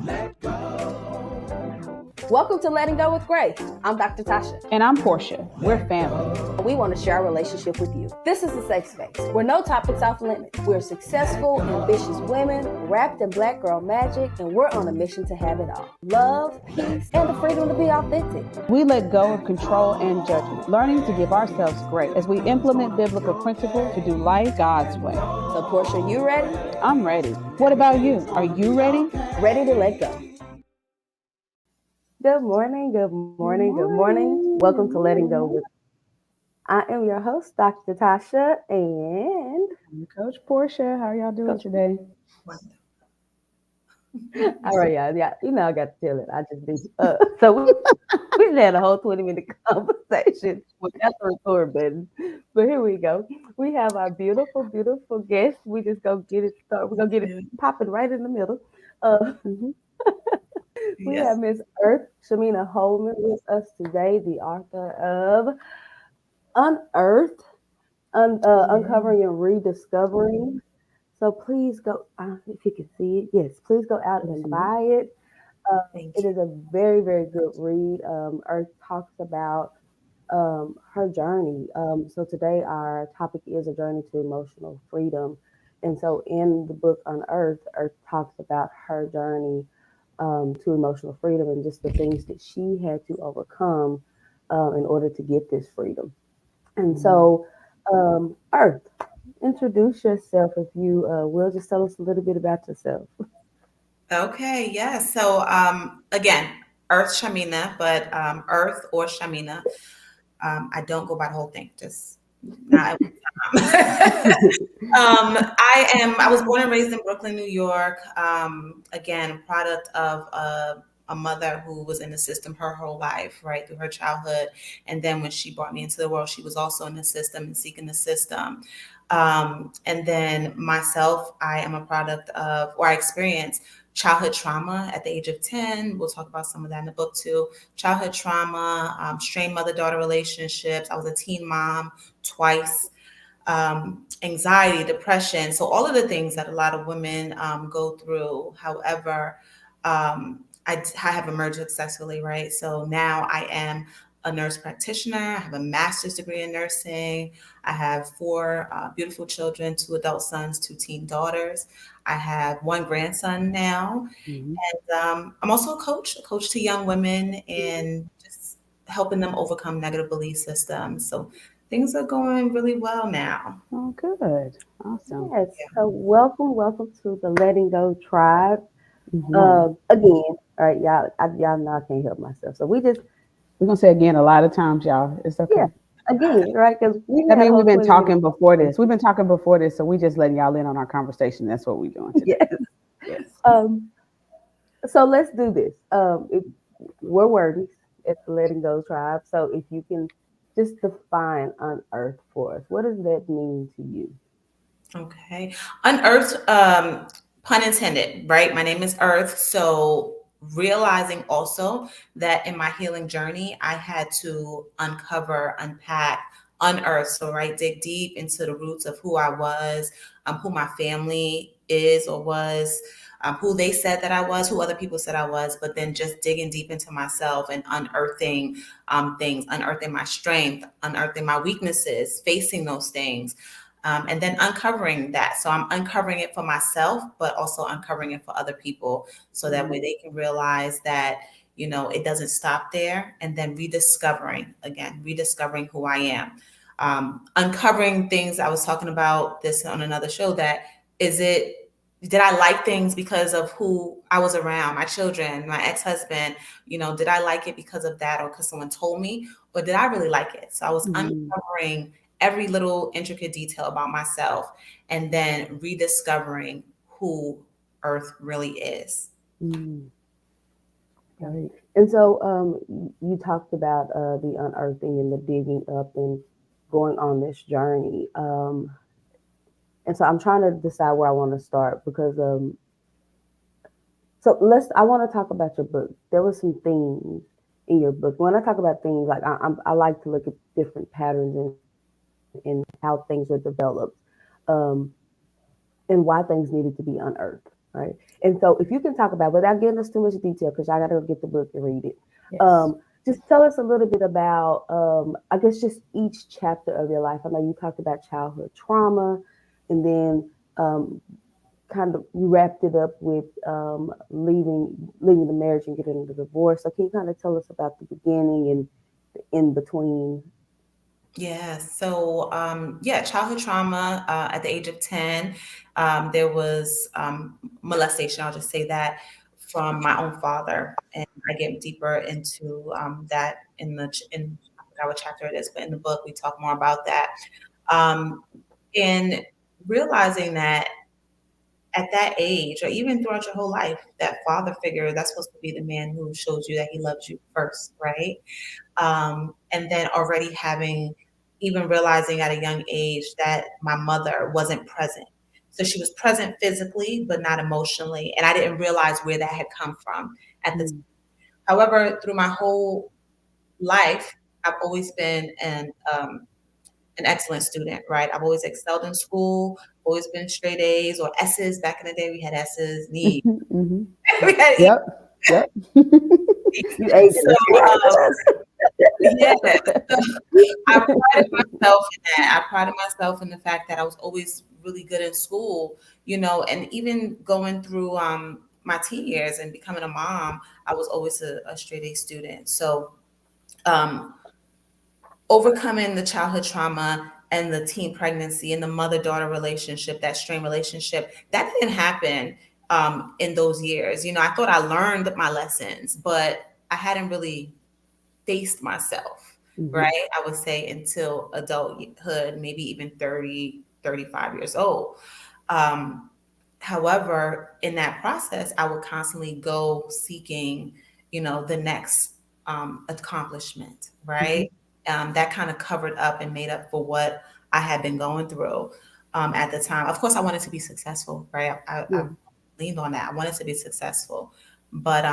Let go. Welcome to Letting Go with Grace. I'm Dr. Tasha. And I'm Porcha. We're family. We want to share our relationship with you. This is a safe space where no topic's off limits. We're successful, ambitious women wrapped in Black girl magic, and we're on a mission to have it all. Love, peace, and the freedom to be authentic. We let go of control and judgment, learning to give ourselves grace as we implement biblical principles to do life God's way. So, Portia, you ready? I'm ready. What about you? Are you ready? Ready to let go. Good morning, good morning, good morning. Welcome to Letting Go with. I am your host, Dr. Tasha, and Coach Porcha. How are y'all doing today? All right, y'all. Yeah, you know I got to tell it. I just do. So we had a whole 20-minute conversation without the record button, but here we go. We have our beautiful, beautiful guest. We just go get it started. We're gonna get it popping right in the middle. We have Miss Earth-Shameenah Holman with us today, the author of Unearthed, Uncovering and Rediscovering. So please go, if you can see it, yes, please go out and buy it. It is a very, very good read. Earth talks about her journey. So today our topic is a journey to emotional freedom. And so in the book Unearthed, Earth talks about her journey to emotional freedom and just the things that she had to overcome in order to get this freedom. And so, Earth, introduce yourself if you will. Just tell us a little bit about yourself. Okay, yeah. So again, Earth-Shameenah, but Earth or Shameenah. I don't go by the whole thing, just not every time. I was born and raised in Brooklyn, New York. Again, a product of a mother who was in the system her whole life, right, through her childhood. And then when she brought me into the world, she was also in the system and seeking the system. And then myself, I am a product of, or I experienced childhood trauma at the age of 10. We'll talk about some of that in the book too. Childhood trauma, strained mother-daughter relationships. I was a teen mom twice. Anxiety, depression. So all of the things that a lot of women go through. However, I have emerged successfully, right? So now I am a nurse practitioner. I have a master's degree in nursing. I have 4 beautiful children, 2 adult sons, 2 teen daughters. I have 1 grandson now. Mm-hmm. And I'm also a coach to young women and just helping them overcome negative belief systems. So things are going really well now. Oh, good. Awesome. Yes. Yeah. So welcome to the Letting Go tribe. Mm-hmm. Again, all right, y'all know I can't help myself. So we're gonna say again a lot of times, y'all. It's okay. Yeah, again, right? Because we've been talking before this. We've been talking before this, so we just letting y'all in on our conversation. That's what we're doing today. Yes. So let's do this. We're worthy at the Letting Go tribe. So if you can just define Unearthed for us, what does that mean to you? Okay, Unearthed. Pun intended, right? My name is Earth. So realizing also that in my healing journey, I had to uncover, unpack, unearth. So right, dig deep into the roots of who I was, who my family is or was, who they said that I was, who other people said I was, but then just digging deep into myself and unearthing things, unearthing my strength, unearthing my weaknesses, facing those things. And then uncovering that. So I'm uncovering it for myself, but also uncovering it for other people. So that way they can realize that, you know, it doesn't stop there. And then rediscovering who I am. Uncovering things. I was talking about this on another show that did I like things because of who I was around, my children, my ex-husband, you know, did I like it because of that or because someone told me, or did I really like it? So I was uncovering every little intricate detail about myself and then rediscovering who Earth really is. Right. And so you talked about the unearthing and the digging up and going on this journey. And so I'm trying to decide where I want to start because I want to talk about your book. There were some themes in your book. When I talk about things, like I like to look at different patterns and how things were developed, and why things needed to be unearthed. right? And so, if you can talk about, without getting us too much detail, because I got to get the book and read it. Yes. Just tell us a little bit about, I guess, just each chapter of your life. I know you talked about childhood trauma, and then kind of you wrapped it up with leaving the marriage and getting the divorce. So can you kind of tell us about the beginning and the in between? Yeah. So, childhood trauma at the age of 10. There was molestation, I'll just say that, from my own father. And I get deeper into that I forgot what chapter it is, but in the book, we talk more about that. Um, and realizing that at that age, or even throughout your whole life, that father figure, that's supposed to be the man who shows you that he loves you first, right? And then already even realizing at a young age that my mother wasn't present. So she was present physically, but not emotionally. And I didn't realize where that had come from at the time. Mm. However, through my whole life, I've always been an excellent student, right? I've always excelled in school, always been straight A's or S's. Back in the day, we had S's, neat. Mm-hmm. We had Yep. Yep. You aging so, us. You aging us. yeah. So I prided myself in that. I prided myself in the fact that I was always really good in school, and even going through my teen years and becoming a mom, I was always a straight A student. So um, overcoming the childhood trauma and the teen pregnancy and the mother-daughter relationship, that strained relationship, that didn't happen in those years. I thought I learned my lessons, but I hadn't really faced myself, Mhm. right? I would say until adulthood, maybe even 30, 35 years old. Um, However, in that process, I would constantly go seeking, the next accomplishment, Mhm. right? That kind of covered up and made up for what I had been going through at the time. Of course, I wanted to be successful, right? I Yeah. leaned on that. I wanted to be successful, but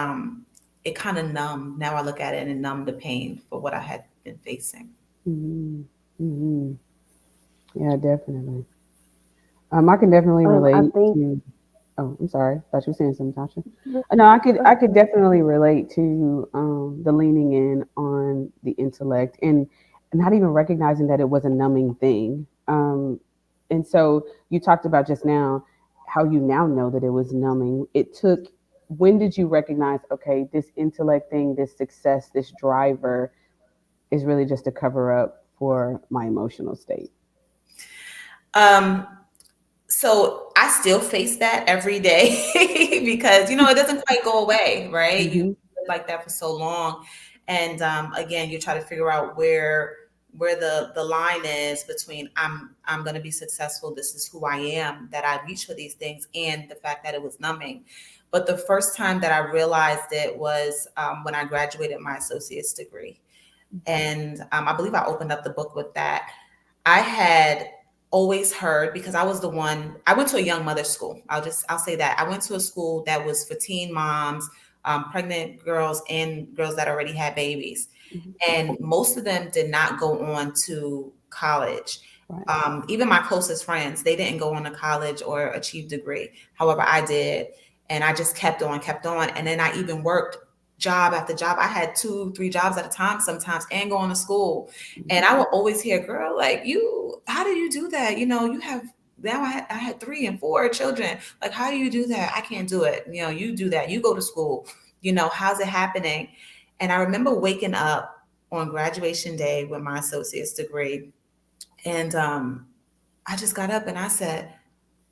it kind of numbed. Now I look at it and it numbed the pain for what I had been facing. Mm-hmm. Mm-hmm. Yeah, definitely. I can definitely I relate think. to. Oh, I'm sorry. Thought you were saying something, Tasha. Go No, I ahead. could definitely relate to the leaning in on the intellect and not even recognizing that it was a numbing thing. And so you talked about just now how you now know that it was numbing. It took. When did you recognize? Okay, this intellect thing, this success, this driver is really just a cover up for my emotional state. Um, So I still face that every day because it doesn't quite go away, right? You Mm-hmm. live like that for so long, and again, you try to figure out where the line is between I'm going to be successful. This is who I am. That I reach for these things, and the fact that it was numbing. But the first time that I realized it was when I graduated my associate's degree, and I believe I opened up the book with that. I had always heard, because I was the one, I went to a young mother's school. I'll say that. I went to a school that was for teen moms, pregnant girls and girls that already had babies. Mhm. And most of them did not go on to college. Right. Even my closest friends, they didn't go on to college or achieve degree. However, I did. And I just kept on, kept on. And then I even worked job after job. I had 2, 3 jobs at a time sometimes and going to school. And I would always hear, girl, like how do you do that? You have now I had 3 and 4 children. Like, how do you do that? I can't do it. You do that. You go to school. How's it happening? And I remember waking up on graduation day with my associate's degree. And I just got up and I said,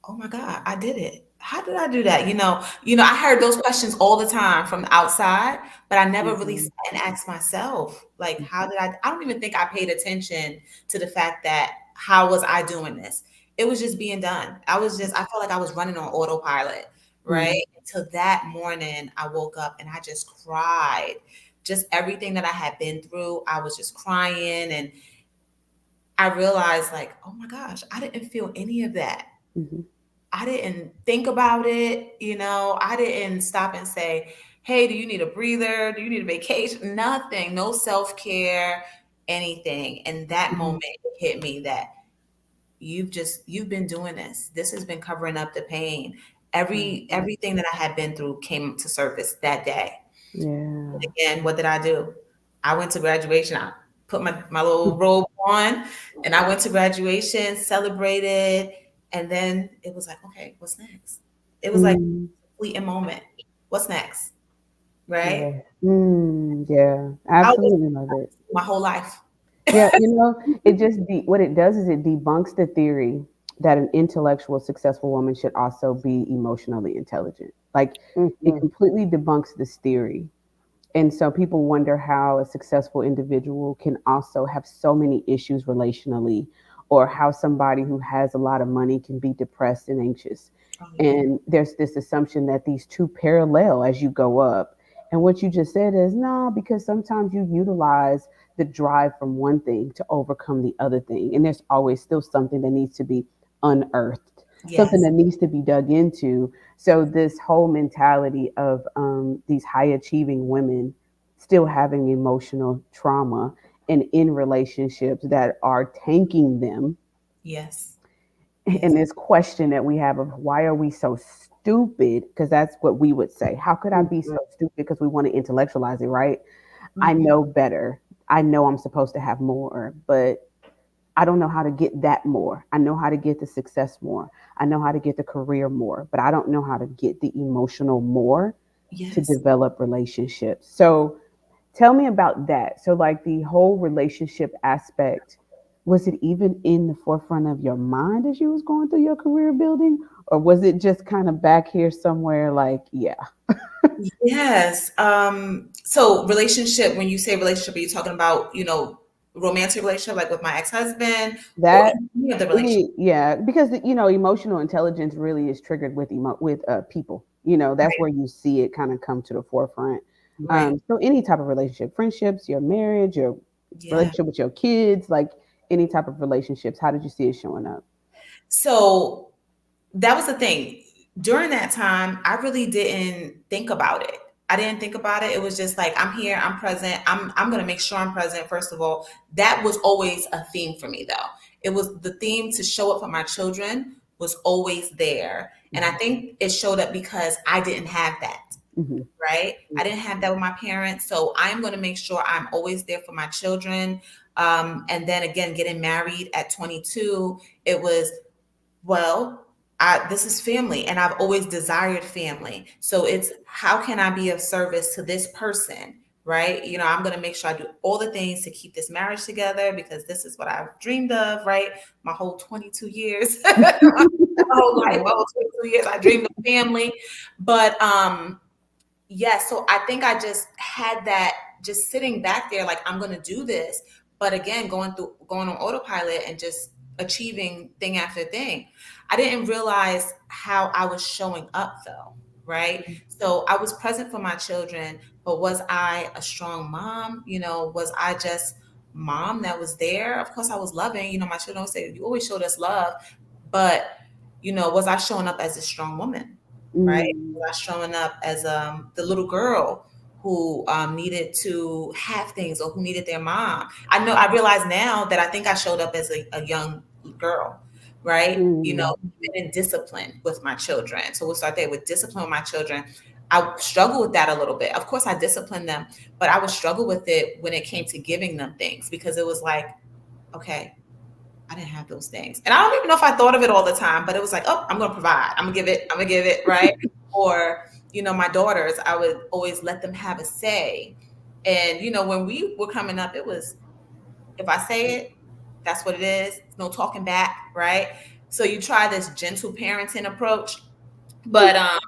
oh my God, I did it. How did I do that? I heard those questions all the time from the outside, but I never really Mhm. sat and asked myself, like, how did I don't even think I paid attention to the fact that how was I doing this? It was just being done. I felt like I was running on autopilot, Mm-hmm. right? Until that morning I woke up and I just cried. Just everything that I had been through, I was just crying. And I realized, like, oh my gosh, I didn't feel any of that. Mm-hmm. I didn't think about it. I didn't stop and say, hey, do you need a breather? Do you need a vacation? Nothing, no self care, anything. And that Mm-hmm. moment it hit me that you've been doing this. This has been covering up the pain. Everything that I had been through came to surface that day. Yeah. Again, what did I do? I went to graduation. I put my little robe on and I went to graduation, celebrated, and then it was like, okay, what's next? It was like Mm, a fleeting moment. What's next? Right? yeah. Yeah. I was Absolutely love it. my whole life. Yeah, it just what it does is it debunks the theory that an intellectual, successful woman should also be emotionally intelligent. Like it Mhm. completely debunks this theory. And so people wonder how a successful individual can also have so many issues relationally, or how somebody who has a lot of money can be depressed and anxious. Oh yeah. And there's this assumption that these two parallel as you go up. And what you just said is no, because sometimes you utilize the drive from one thing to overcome the other thing. And there's always still something that needs to be unearthed, something Yes. that needs to be dug into. So this whole mentality of these high achieving women still having emotional trauma and in relationships that are tanking them, Yes. and Yes. this question that we have of why are we so stupid, because that's what we would say, how could I be so Mhm. stupid, because we want to intellectualize it, right? I Mhm. know better, I know I'm supposed to have more, but I don't know how to get that more. I know how to get the success more. I know how to get the career more, but I don't know how to get the emotional more to Yes. develop relationships. So tell me about that. So, like the whole relationship aspect, was it even in the forefront of your mind as you was going through your career building, or was it just kind of back here somewhere? Like, yeah, Yes. So relationship, when you say relationship, are you talking about, romantic relationship, like with my ex-husband, or that any of the relationship? yeah, because emotional intelligence really is triggered with with people. That's Right. where you see it kind of come to the forefront. Right. So any type of relationship, friendships, your marriage, your Yeah. relationship with your kids, like any type of relationships, how did you see it showing up? So that was the thing. During that time, I really didn't think about it. I didn't think about it. It was just like I'm here, I'm present. I'm gonna make sure I'm present. First of all, that was always a theme for me, though. It was the theme to show up for my children was always there, and I Mhm. think it showed up because I didn't have that. Mhm. Right? I didn't have that with my parents, so I'm going to make sure I'm always there for my children. And then again, getting married at 22, it was well, this is family, and I've always desired family. So it's how can I be of service to this person, right? I'm going to make sure I do all the things to keep this marriage together because this is what I've dreamed of, right? My whole 22 years, my whole life, my whole 22 years, I dreamed of family. But yeah, so I think I just had that just sitting back there, like I'm gonna do this. But again, going on autopilot and just achieving thing after thing. I didn't realize how I was showing up though, right? So I was present for my children, but was I a strong mom? Was I just mom that was there? Of course I was loving. My children always say, you always showed us love, but was I showing up as a strong woman? Right? Mm, Was I showing up as the little girl who needed to have things or who needed their mom? I realize now that I think I showed up as a young girl, right? mm, Even in discipline with my children. So we'll start there with discipline with my children. I struggle with that a little bit. Of course, I discipline them, but I would struggle with it when it came to giving them things because it was like, okay, I didn't have those things. And I don't even know if I thought of it all the time, but it was like, oh, I'm going to provide. I'm going to give it, right? Or, my daughters, I would always let them have a say. And, when we were coming up, it was, if I say it, that's what it is. No talking back, right? So you try this gentle parenting approach, but I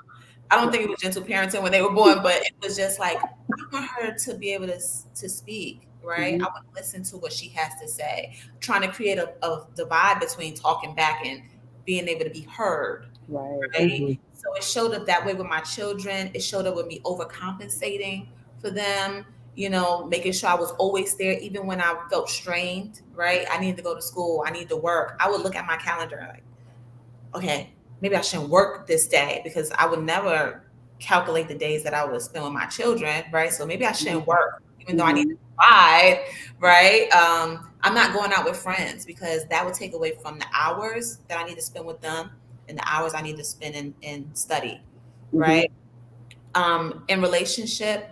don't think it was gentle parenting when they were born, but it was just like I want her to be able to speak, right? I mhm. want to listen to what she has to say. Trying to create a divide between talking back and being able to be heard, Right. right? Mhm. So it showed up that way with my children. It showed up with me overcompensating for them, making sure I was always there, even when I felt strained, right? I needed to go to school, I need to work. I would look at my calendar like, okay, maybe I shouldn't work this day because I would never calculate the days that I would spend with my children, right? So maybe I shouldn't work, even though I need to Mhm. provide, right? I'm not going out with friends because that would take away from the hours that I need to spend with them, and the hours I need to spend in study, Mm-hmm. right? In relationship,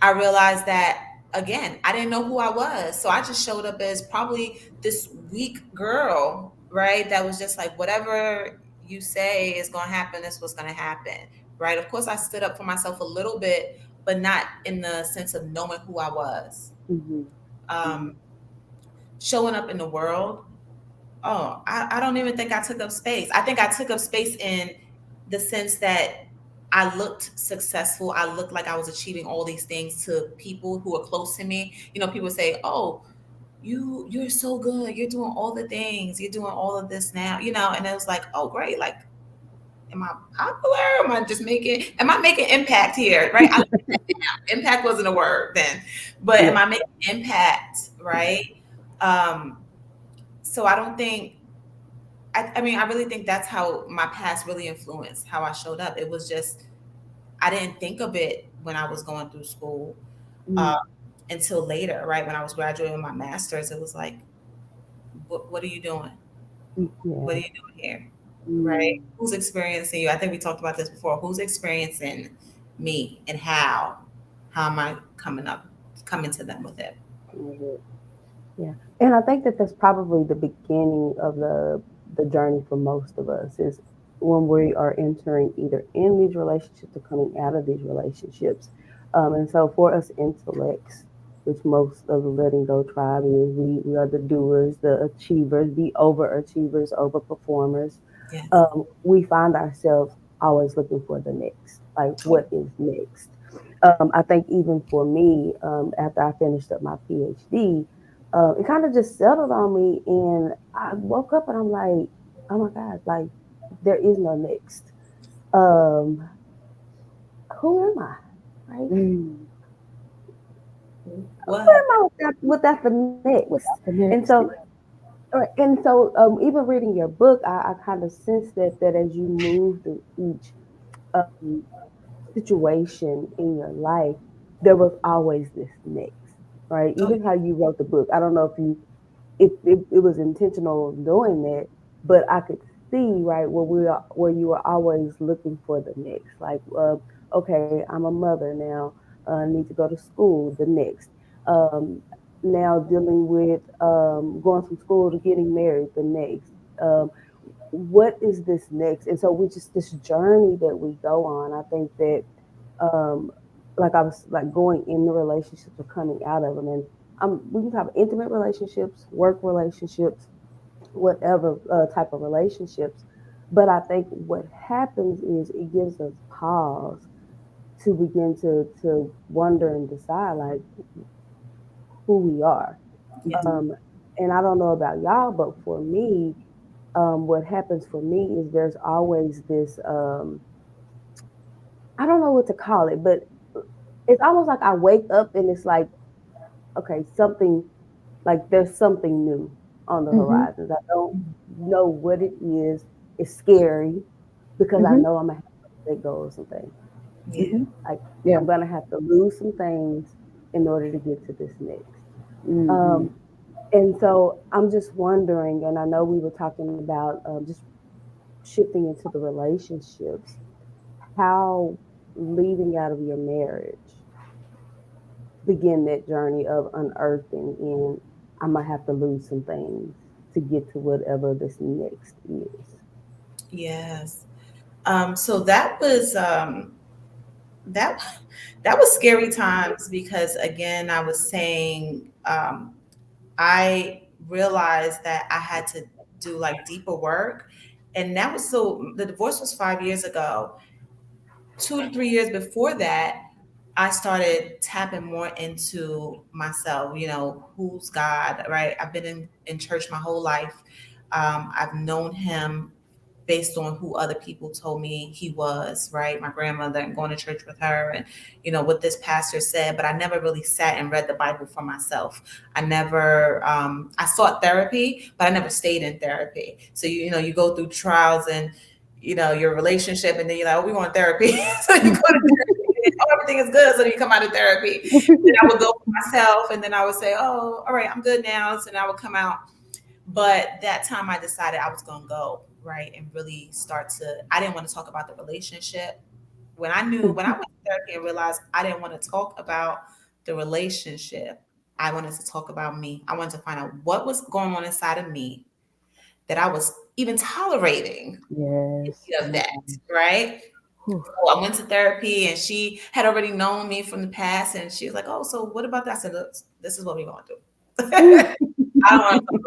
I realized that again, I didn't know who I was. So I just showed up as probably this weak girl, right? That was just like, whatever you say is going to happen, that's what's going to happen, right? Of course, I stood up for myself a little bit, but not in the sense of knowing who I was. Mm-hmm. Um, Showing up in the world, oh, I don't even think I took up space. I think I took up space in the sense that I looked successful. I looked like I was achieving all these things to people who are close to me. You know, people say, "Oh, you're so good. You're doing all the things. You're doing all of this now." You know, and it was like, "Oh, great. Like, am I popular? Am I making impact here?" Right? Impact wasn't a word then, but am I making impact? Right? Um, so I don't think I mean, I really think that's how my past really influenced how I showed up. It was just, I didn't think of it when I was going through school uh, until later, right? When I was graduating with my master's, it was like, what are you doing? What are you doing here? Right? Who's experiencing you? I think we talked about this before. Who's experiencing me and how? How am I coming to them with it? Yeah, and I think that that's probably the beginning of the journey for most of us is when we are entering either in these relationships or coming out of these relationships. And so for us intellects, which most of the letting go tribe is, we are the doers, the achievers, the overachievers, overperformers. Yes. We find ourselves always looking for the next, like what is next. I think even for me, after I finished up my PhD, it kind of just settled on me, and I woke up and I'm like, oh my God, like there is no next. Um, who am I? Right? Who What? am I without the next? And so, even reading your book, I kind of sense that as you move through each um, situation in your life, there was always this next, right? Oh, Even how you wrote the book. I don't know if it was intentional doing that, but I could see right where you were always looking for the next. Like, okay, I'm a mother now. I need to go to school. The next. Um, Now dealing with going from school to getting married. The next. What is this next? And so we just this journey that we go on. I think that um, like I was like going in the relationships or coming out of them, and we can have intimate relationships, work relationships, whatever type of relationships. But I think what happens is it gives us pause to begin to wonder and decide like who we are. yes. Um, and I don't know about y'all, but for me, what happens for me is there's always this I don't know what to call it, but it's almost like I wake up and it's like, okay, something like there's something new on the horizons. I don't know what it is. It's scary because I know I'm gonna have to let go of some things. Yeah. Like I'm gonna have to lose some things in order to get to this next. Um, and so I'm just wondering, and I know we were talking about just shifting into the relationships, how leaving out of your marriage begin that journey of unearthing and I might have to lose some things to get to whatever this next is. Yes. So that that was scary times because again, I was saying I realized that I had to do like deeper work. And that was the divorce was 5 years ago. 2 to 3 years before that, I started tapping more into myself, who's God, right? I've been in church my whole life. I've known him based on who other people told me he was, right? My grandmother and going to church with her and, what this pastor said, but I never really sat and read the Bible for myself. I never, I sought therapy, but I never stayed in therapy. So, you go through trials and, your relationship and then you're like, oh, we want therapy. So you go to therapy and everything is good. So then you come out of therapy. Then I would go for myself and then I would say, oh, all right, I'm good now. So then I would come out. But that time I decided I was going to go. right? And really start to, I didn't want to talk about the relationship. When I went to therapy and realized I didn't want to talk about the relationship, I wanted to talk about me. I wanted to find out what was going on inside of me that I was even tolerating Yes. any of that, right? Whew. So I went to therapy and she had already known me from the past and she was like, "Oh, so what about that?" I said, "Look, this is what we're gonna do. I don't want to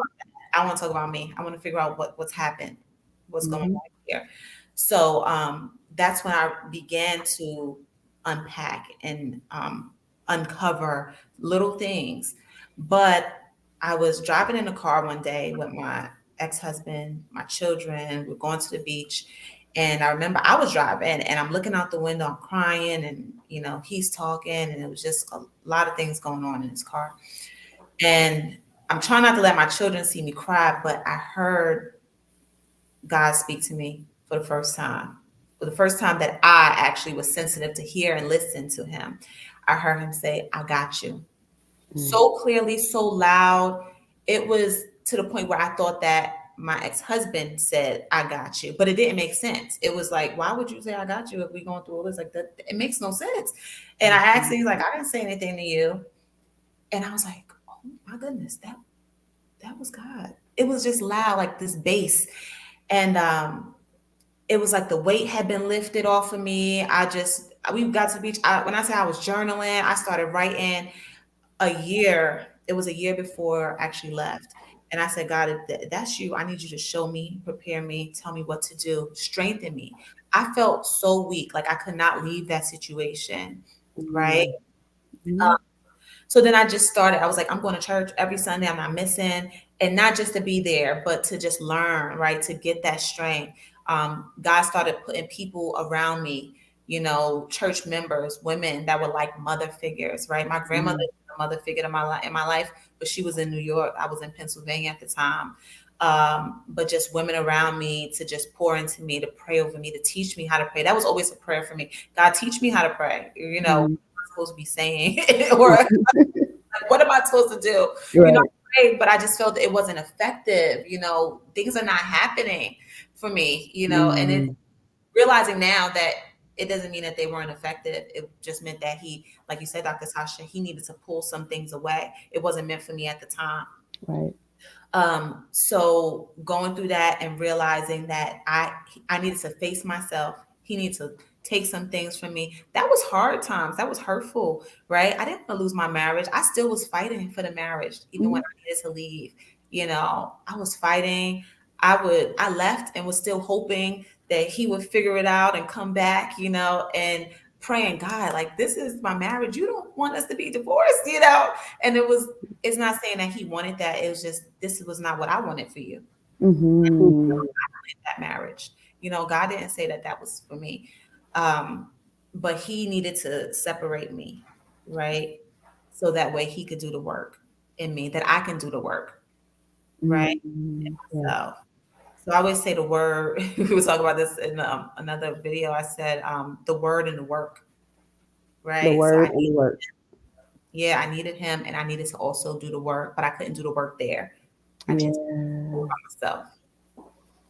I want to talk about me. I want to figure out what's happened, what's going Mhm. on here." So that's when I began to unpack and uncover little things. But I was driving in a car one day with my ex-husband, my children. We're going to the beach, and I remember I was driving, and I'm looking out the window, I'm crying, and he's talking, and it was just a lot of things going on in his car. And I'm trying not to let my children see me cry, but I heard God speak to me for the first time. For the first time that I actually was sensitive to hear and listen to him. I heard him say, "I got you." Mm. So clearly, so loud. It was to the point where I thought that my ex-husband said, "I got you," but it didn't make sense. It was like, why would you say "I got you" if we going through all this? Like that, it makes no sense. And I asked him, he's like, "I didn't say anything to you." And I was like, oh my goodness, that was God. It was just loud, like this bass. And it was like the weight had been lifted off of me. We got to the beach. When I say I was journaling, I started writing a year. It was a year before I actually left. And I said, "God, if that's you, I need you to show me, prepare me, tell me what to do, strengthen me." I felt so weak, like I could not leave that situation, right? Mhm. So then I just started, I was like, I'm going to church every Sunday. I'm not missing. And not just to be there, but to just learn, right? To get that strength. God started putting people around me, church members, women that were like mother figures, right? My grandmother Mm. was a mother figure in my life, but she was in New York. I was in Pennsylvania at the time. But just women around me to just pour into me, to pray over me, to teach me how to pray. That was always a prayer for me. God, teach me how to pray. What Mm. am I supposed to be saying? Or what am I supposed to do? Right. I prayed, but I just felt that it wasn't effective. Things are not happening for me, and it's Mm. realizing now that it doesn't mean that they weren't effective. It just meant that he, like you said, Dr. Tasha, he needed to pull some things away. It wasn't meant for me at the time. Right. So going through that and realizing that I needed to face myself. He needed to take some things from me. That was hard times. That was hurtful, right? I didn't want to lose my marriage. I still was fighting for the marriage, even when Mhm. I needed to leave. I was fighting. I left and was still hoping that he would figure it out and come back, and praying, God, like, this is my marriage. You don't want us to be divorced. And it's not saying that he wanted that. It was just, this was not what I wanted for you, Mhm. that marriage. God didn't say that that was for me. Um, but he needed to separate me, right? So that way he could do the work in me, that I can do the work, right? Mhm. Yeah. So, so I always say the word, we were talking about this in another video. I said the word and the work, The right? So word and the work. I needed him and I needed to also do the work, but I couldn't do the work there. I needed to do it Yeah. by myself.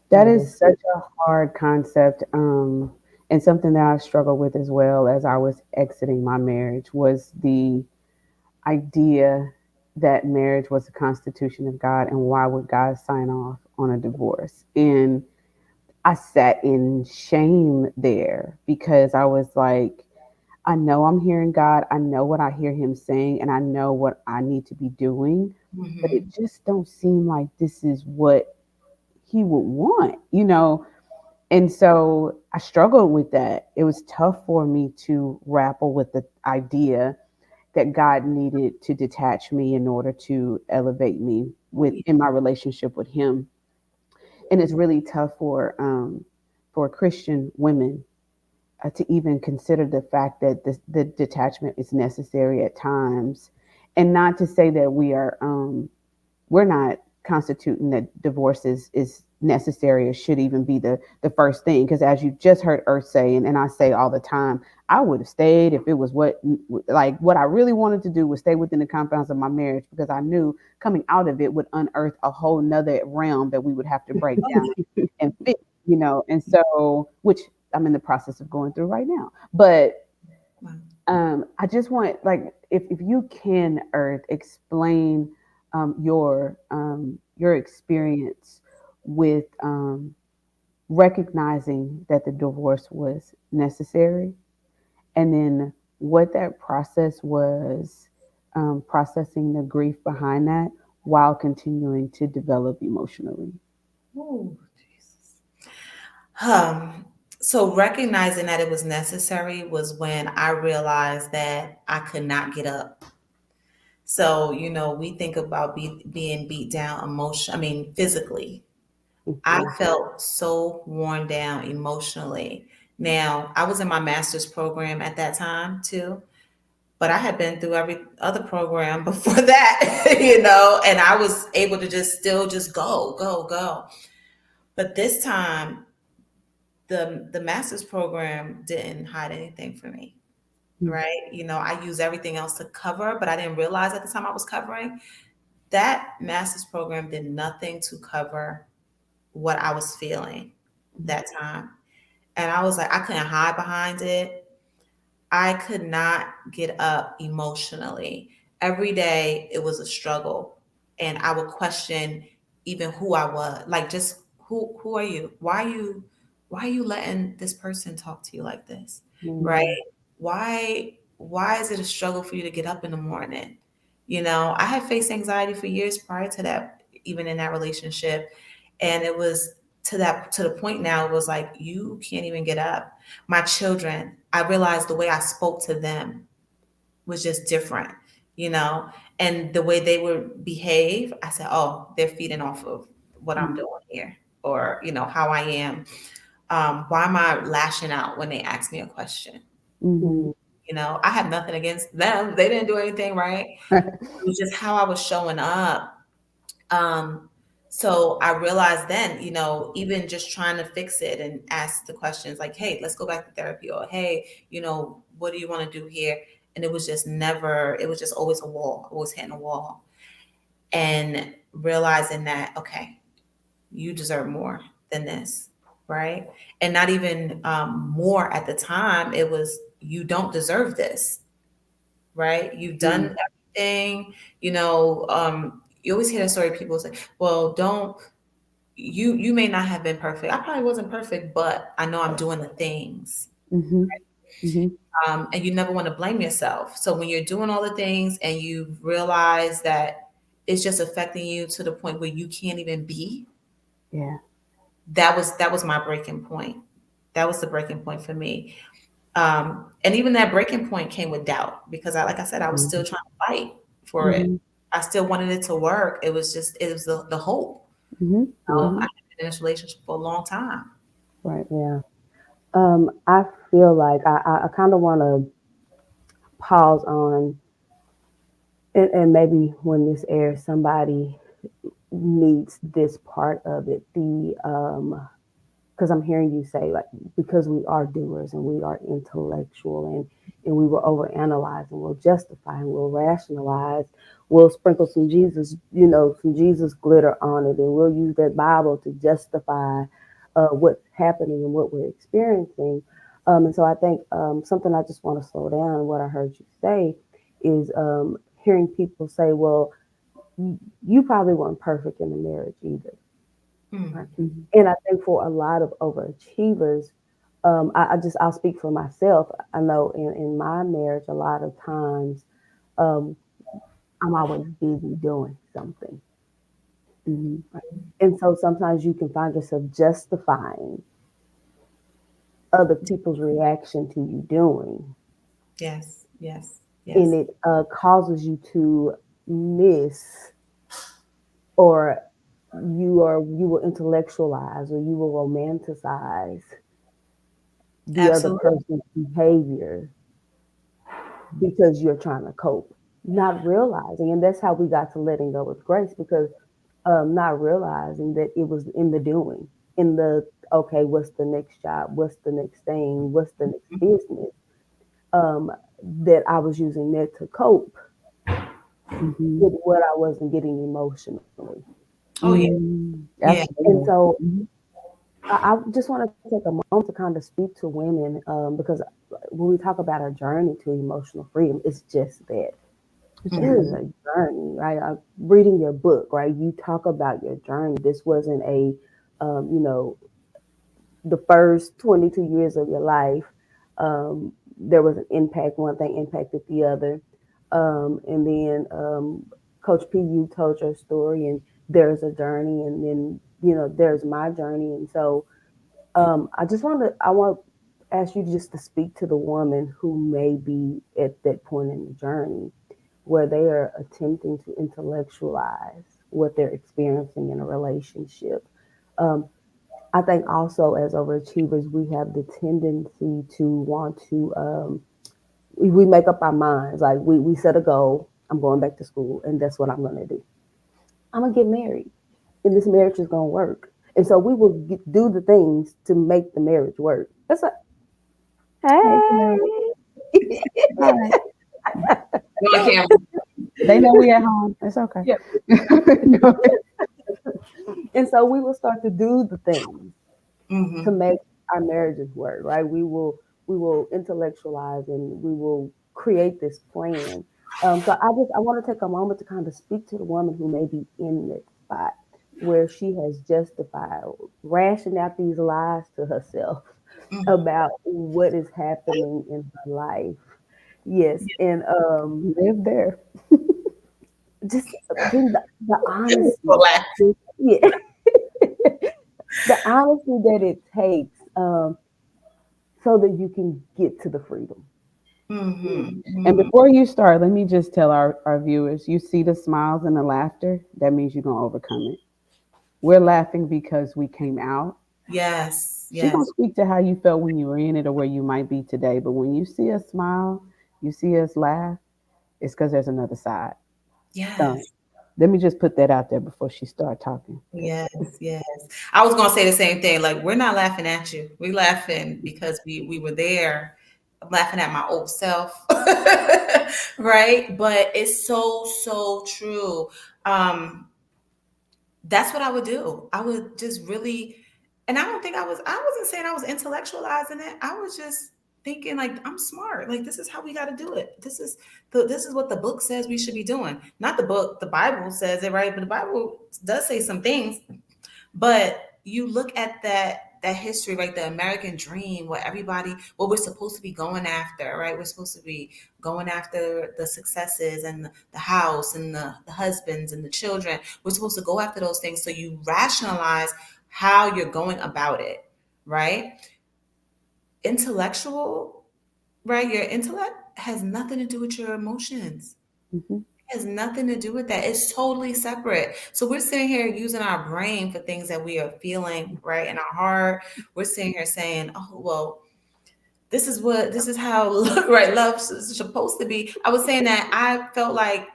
That That is is such a hard concept, and something that I struggled with as well as I was exiting my marriage was the idea that marriage was the constitution of God, and why would God sign off on a divorce? And I sat in shame there because I was like, I know I'm hearing God, I know what I hear him saying, and I know what I need to be doing, but it Hmm. just don't seem like this is what he would want. And so I struggled with that. It was tough for me to grapple with the idea that God needed to detach me in order to elevate me Oh, with in my relationship with him. And it's really tough for Christian women to even consider the fact that the detachment is necessary at times, and not to say that we're not constituting that divorce is necessary or should even be the first thing. Because as you just heard Earth say, and I say all the time, I would have stayed if it was what I really wanted to do was stay within the confines of my marriage, because I knew coming out of it would unearth a whole nother realm that we would have to break down and fix, and so, which I'm in the process of going through right now. But Wow. I just want, like, if you can, Earth, explain your experience with recognizing that the divorce was necessary, and then what that process was, processing the grief behind that while continuing to develop emotionally. Oh, Jesus. Um, so recognizing that it was necessary was when I realized that I could not get up. So, we think about being beat down physically. I Mhm. felt so worn down emotionally. Now, I was in my master's program at that time too, but I had been through every other program before that, and I was able to just still just go, go, go. But this time, the master's program didn't hide anything for me, right? I use everything else to cover, but I didn't realize at the time I was covering. That master's program did nothing to cover what I was feeling that time. And I was like, I couldn't hide behind it. I could not get up emotionally. Every day it was a struggle. And I would question even who I was. Like, just who are you? Why are you letting this person talk to you like this? Right? Mhm. Why is it a struggle for you to get up in the morning? I had faced anxiety for years prior to that, even in that relationship. And it was to the point now, it was like, you can't even get up. My children, I realized the way I spoke to them was just different, you know, and the way they would behave, I said, oh, they're feeding off of what I'm doing here, or, how I am. Why am I lashing out when they ask me a question? Mm-hmm. Mhm. I have nothing against them. They didn't do anything right. It was just how I was showing up. Um, so I realized then, even just trying to fix it and ask the questions like, hey, let's go back to therapy, or hey, what do you want to do here? And it was just never, it was just always a wall, always hitting a wall. And realizing that, okay, you deserve more than this, right? And not even more at the time, it was, you don't deserve this, right? You've Mm-hmm. done everything, you always hear the story, people say, well, don't you may not have been perfect. I probably wasn't perfect, but I know I'm doing the things. Mm-hmm. Mm-hmm. And you never want to blame yourself. So when you're doing all the things and you realize that it's just affecting you to the point where you can't even be, Yeah. that was my breaking point. That was the breaking point for me. And even that breaking point came with doubt, because like I said, I was still Mm-hmm. trying to fight for it. Mm-hmm. I still wanted it to work. It was the hope. Mm-hmm. Yeah. I Mm-hmm. had been in this relationship for a long time. Right. Yeah. I feel like I kind of want to pause on, and maybe when this airs, somebody needs this part of it. Because I'm hearing you say, like, because we are doers and we are intellectual, and we will overanalyze and we'll justify and we'll rationalize, we'll sprinkle some Jesus glitter on it, and we'll use that Bible to justify what's happening and what we're experiencing. And so I think something I just want to slow down, and what I heard you say is hearing people say, well, you probably weren't perfect in the marriage either. Right. Mm, Mm-hmm. And I think for a lot of overachievers, I'll speak for myself. I know in my marriage, a lot of times, um, I'm always busy doing something. Mm-hmm. Right? And so sometimes you can find yourself justifying other people's reaction to you doing, yes, yes, and yes. it causes you to miss, or you will intellectualize, or you will romanticize the other Absolutely. person's behavior because you're trying to cope, not realizing. And that's how we got to letting go with grace, because not realizing that it was in the doing, in the okay, what's the next job, what's the next thing, what's the next business, um, that I was using that to cope Mm-hmm. with what I wasn't getting emotionally. Oh yeah, yeah. And Absolutely. so Mm-hmm. I just want to take a moment to kind of speak to women, because when we talk about a journey to emotional freedom, it's just that. It is Mhm. a journey, right? Reading your book, right? You talk about your journey. This wasn't you know, the first 22 years of your life. There was an impact, one thing impacted the other. And then Coach P, you told your story, and there's a journey, and then, there's my journey. And so I want to ask you just to speak to the woman who may be at that point in the journey where they are attempting to intellectualize what they're experiencing in a relationship. Um, I think also as overachievers, we have the tendency to want to, we make up our minds. Like we set a goal, I'm going back to school, and that's what I'm going to do. I'm going to get married, and this marriage is going to work. And so we will do the things to make the marriage work. That's like, Hey, girl. hey. Hi. Go on camera. They know we at home. It's okay. Yeah. Go ahead. And so we will start to do the things to Mhm. make our marriages work, right? We will intellectualize, and we will create this plan. So I want to take a moment to kind of speak to the woman who may be in that spot where she has justified, rationed out these lies to herself Mhm. about what is happening in her life. Yes, and Live there. just bring the honesty. Relax. Yeah, the honesty that it takes, so that you can get to the freedom. Mhm. And Mhm. before you start, let me just tell our viewers, you see the smiles and the laughter, that means you're going to overcome it. We're laughing because we came out. Yes. She going Yes. to speak to how you felt when you were in it or where you might be today. But when you see us smile, you see us laugh, it's because there's another side. So Yes. let me just put that out there before she start talking. Yes. Yes. I was gonna say the same thing. Like we're not laughing at you. We're laughing because we were there. I'm laughing at my old self. Right? But it's so true. Um, that's what I would do. I would just really, and I wasn't saying I was intellectualizing it. I was just thinking like I'm smart. Like this is how we got to do it. This is what the book says we should be doing. Not the book, the Bible says it, right? But the Bible does say some things, but you look at that history, right? The American dream, what we're supposed to be going after, right? We're supposed to be going after the successes and the house and the husbands and the children. We're supposed to go after those things. So you rationalize how you're going about it, right? Intellectual, right? Your intellect has nothing to do with your emotions, Hmm. has nothing to do with that. It's totally separate. So we're sitting here using our brain for things that we are feeling, right, in our heart. We're sitting here saying, "Oh, well, this is how right love is supposed to be." I was saying that I felt like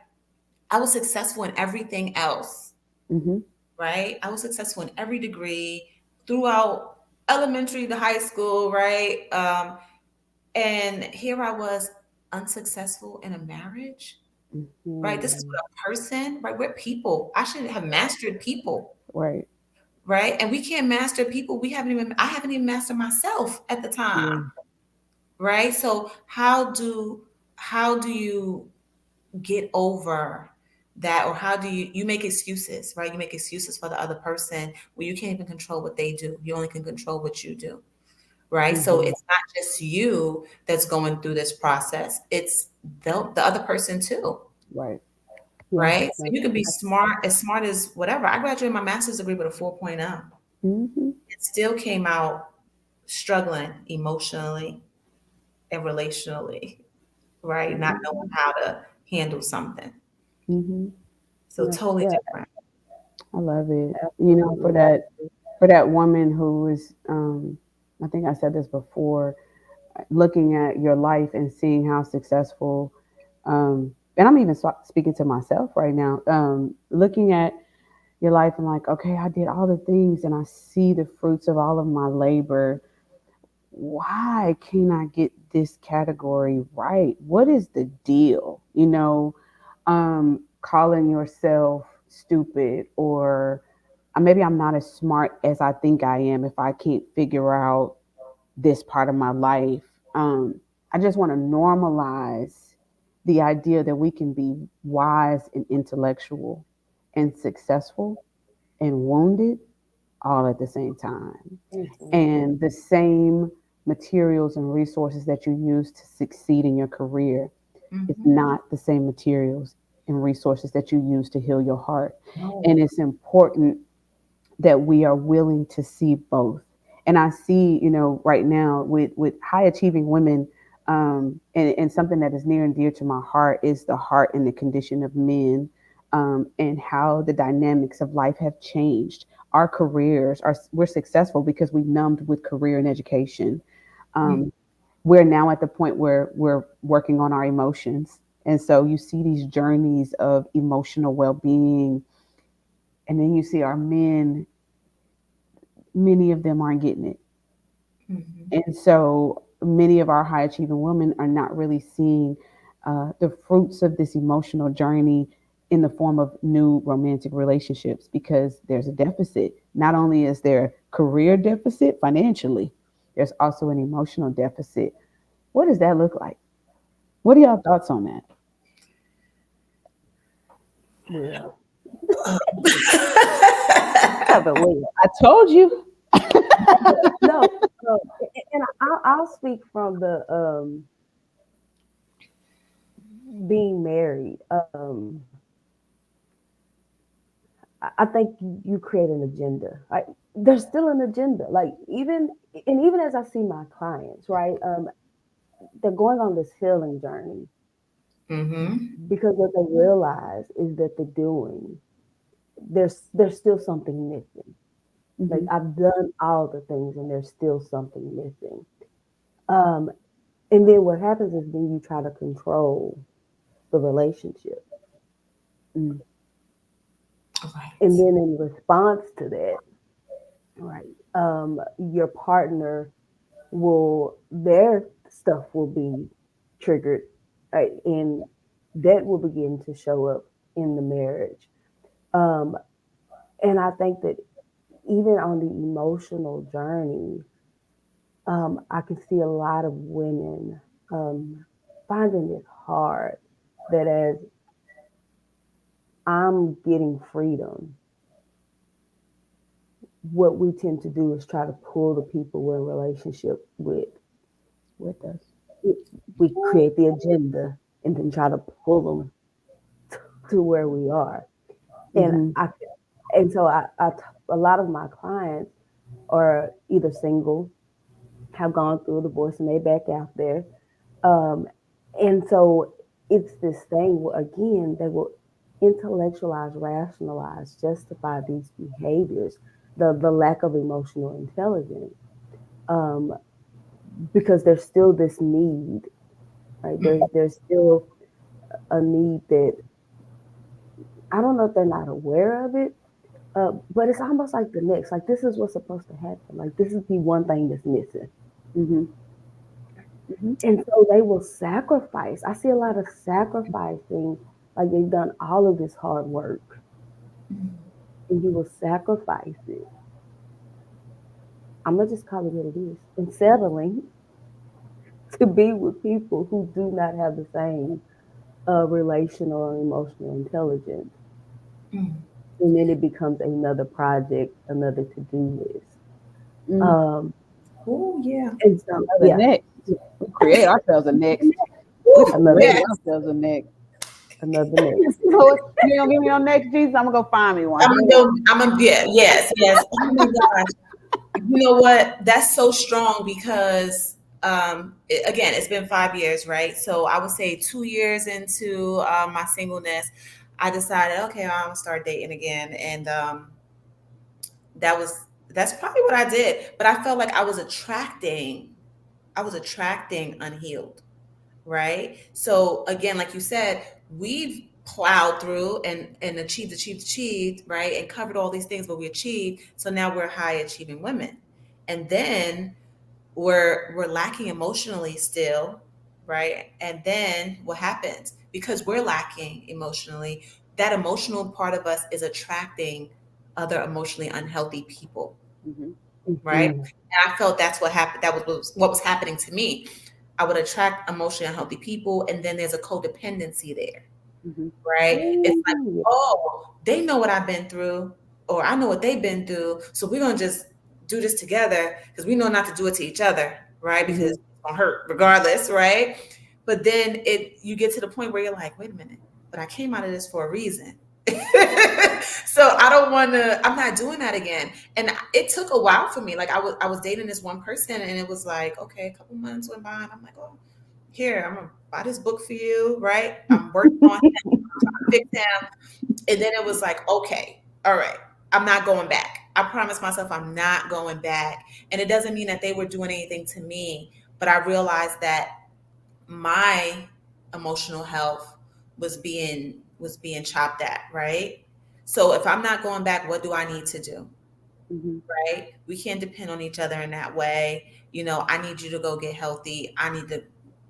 I was successful in everything else, Hmm. right? I was successful in every degree throughout elementary to high school, right? And here I was unsuccessful in a marriage, right? This is Hmm. what a person, right? We're people. I should have mastered people, Right. right? And we can't master people. I haven't even mastered myself at the Yeah. time, right? So how do you get over that? Or how do you make excuses, right? You make excuses for the other person where you can't even control what they do. You only can control what you do, right? So Hmm. it's not just you that's going through this process. It's the other person too. Right. Yeah, Right? So no, you could be smart as whatever. I graduated my master's degree with a 4.0. Hmm. It still came out struggling emotionally and relationally, right? Not knowing how to handle something. Hmm. So no, totally yeah, different. I love it. You know, absolutely. for that woman who is, I think I said this before, looking at your life and seeing how successful, and I'm even speaking to myself right now, looking at your life and like, okay, I did all the things and I see the fruits of all of my labor. Why can't I get this category right? What is the deal? Calling yourself stupid, or maybe I'm not as smart as I think I am if I can't figure out this part of my life. I just want to normalize the idea that we can be wise and intellectual and successful and wounded all at the same time. Mhm. And the same materials and resources that you use to succeed in your career is Mm-hmm. not the same materials and resources that you use to heal your heart. And it's important that we are willing to see both. And I see, right now with high achieving women, and something that is near and dear to my heart is the heart and the condition of men, and how the dynamics of life have changed. Our careers we're successful because we numbed with career and education. Um, we're now at the point where we're working on our emotions. And so you see these journeys of emotional well being, and then you see our men, many of them aren't getting it. Mm-hmm. And so many of our high achieving women are not really seeing the fruits of this emotional journey in the form of new romantic relationships because there's a deficit. Not only is there career deficit financially, there's also an emotional deficit. What does that look like? What are y'all thoughts on that? Yeah. Have a list. I told you. No, no, and I'll speak from the being married. I think you create an agenda. Right? There's still an agenda. Like even as I see my clients, right? They're going on this healing journey Mm-hmm. because what they realize is that they're doing. There's still something missing. Like Hmm. I've done all the things and there's still something missing. Um, and then what happens is then you try to control the relationship. Mm. And Right. then in response to that, right, your partner their stuff will be triggered, right, and that will begin to show up in the marriage. Um, and I think that even on the emotional journey, I can see a lot of women finding it hard that as I'm getting freedom, what we tend to do is try to pull the people we're in relationship with us. We create the agenda and then try to pull them to where we are. And Hmm. a lot of my clients are either single, have gone through a divorce, and they back out there. Um, and so it's this thing where again they will intellectualize, rationalize, justify these behaviors, the lack of emotional intelligence. Um, because there's still this need, right? There's still a need that I don't know if they're not aware of it, but it's almost like the next, like this is what's supposed to happen. Like this is the one thing that's missing. Hmm. Hmm. And so they will sacrifice. I see a lot of sacrificing, like they've done all of this hard work and you will sacrifice it. I'm gonna just call it what it is. And settling to be with people who do not have the same relational or emotional intelligence. Mm-hmm. And then it becomes another project, another to-do list. Mm. Um, Oh yeah. and so, The yeah, next. We create ourselves a next. We Woo, another create yes. next, ourselves a next. another next. You know what? You don't give me no next, Jesus. I'm gonna go find me one. I'm gonna go. I'm gonna. Yeah. Yes. Yes. Oh my gosh. You know what? That's so strong because again, it's been 5 years, right? So I would say 2 years into my singleness, I decided, okay, I'm gonna start dating again, and that's probably what I did. But I felt like I was attracting unhealed, right? So again, like you said, we've plowed through and achieved, right? And covered all these things, but we achieved. So now we're high achieving women. And then we're lacking emotionally still, right? And then what happens? Because we're lacking emotionally, that emotional part of us is attracting other emotionally unhealthy people, Mhm. right? Mhm. And I felt that's what happened. That was what was happening to me. I would attract emotionally unhealthy people, and then there's a codependency there, Mhm. right? It's like, Ooh, oh, they know what I've been through, or I know what they've been through, so we're gonna just do this together because we know not to do it to each other, right? Because Mhm. it's gonna hurt regardless, right? But then you get to the point where you're like, wait a minute, but I came out of this for a reason. So I don't want to. I'm not doing that again. And it took a while for me. Like I was dating this one person, and it was like, okay, a couple months went by, and I'm like, oh, here, I'm gonna buy this book for you, right? I'm working on him, fix him. And then it was like, okay, all right, I'm not going back. I promised myself I'm not going back. And it doesn't mean that they were doing anything to me, but I realized that my emotional health was being chopped at, right? So if I'm not going back, what do I need to do? Mhm. Right? We can't depend on each other in that way. I need you to go get healthy. I need to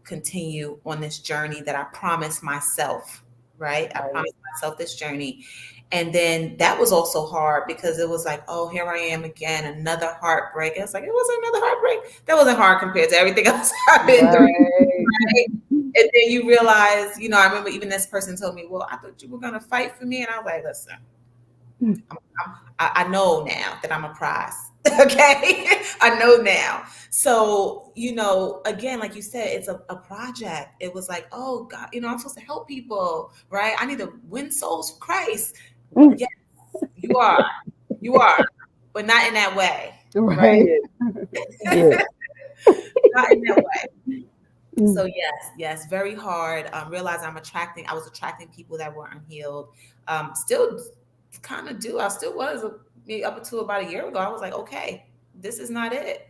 continue on this journey that I promised myself, right? I Right. promised myself this journey. And then that was also hard because it was like, oh, here I am again, another heartbreak. It's like, it was another heartbreak. That wasn't hard compared to everything else I've been through, Right. right? And then you realize, I remember even this person told me, well, I thought you were going to fight for me. And I was like, listen, I know now that I'm a prize. Okay. I know now. So, again, like you said, it's a project. It was like, oh God, I'm supposed to help people, right? I need to win souls for Christ. mm, Yes, you are. You are, but not in that way, right? Right. yeah, yeah. Not in that way. So Mm. yes, very hard. Realize I was attracting people that were unhealed. Still kind of do. I still was up until about a year ago. I was like, okay, this is not it.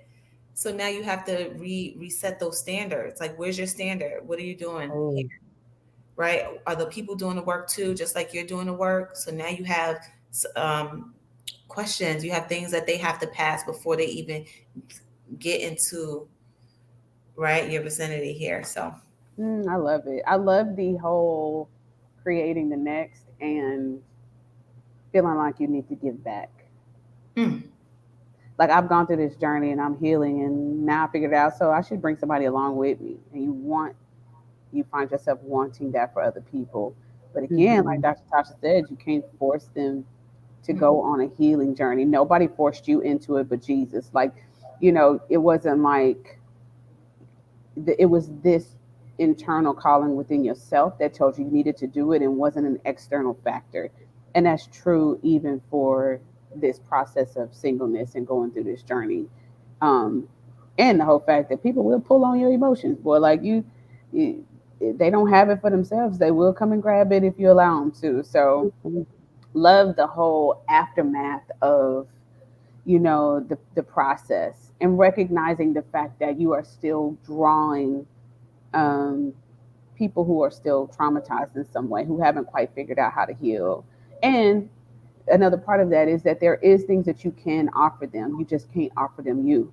So now you have to reset those standards. Like, where's your standard? What are you doing here? Oh, Right? Are the people doing the work too, just like you're doing the work? So now you have questions. You have things that they have to pass before they even get into right your vicinity here. So. I love it. I love the whole creating the next and feeling like you need to give back. Mm, Like I've gone through this journey and I'm healing and now I figured out so I should bring somebody along with me. And you find yourself wanting that for other people. But again, like mhm. Dr. Tasha said, you can't force them to mm, go on a healing journey. Nobody forced you into it but Jesus. Like, it wasn't like it was this internal calling within yourself that told you you needed to do it and wasn't an external factor. And that's true even for this process of singleness and going through this journey. Um, and the whole fact that people will pull on your emotions, boy, like you they don't have it for themselves. They will come and grab it if you allow them to. So Mhm. love the whole aftermath of the process and recognizing the fact that you are still drawing um, people who are still traumatized in some way, who haven't quite figured out how to heal. And another part of that is that there is things that you can offer them. You just can't offer them you.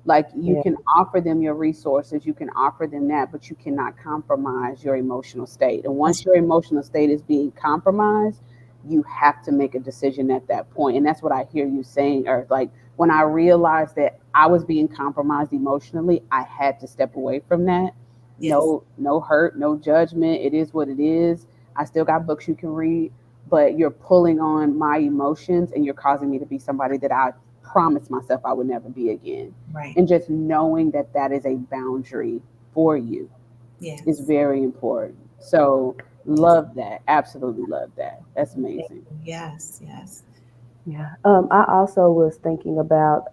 Like you Yeah, can offer them your resources, you can offer them that, but you cannot compromise your emotional state. And that's once your emotional state is being compromised, you have to make a decision at that point. And that's what I hear you saying, or like when I realized that I was being compromised emotionally, I had to step away from that. yes. No hurt, no judgment. It is what it is. I still got books you can read, but you're pulling on my emotions and you're causing me to be somebody that I promised myself I would never be again. Right. And just knowing that that is a boundary for you is Yes. very important. So, Yes. love that. Absolutely love that. That's Thank amazing. you. Yes. Yes. yeah. I also was thinking about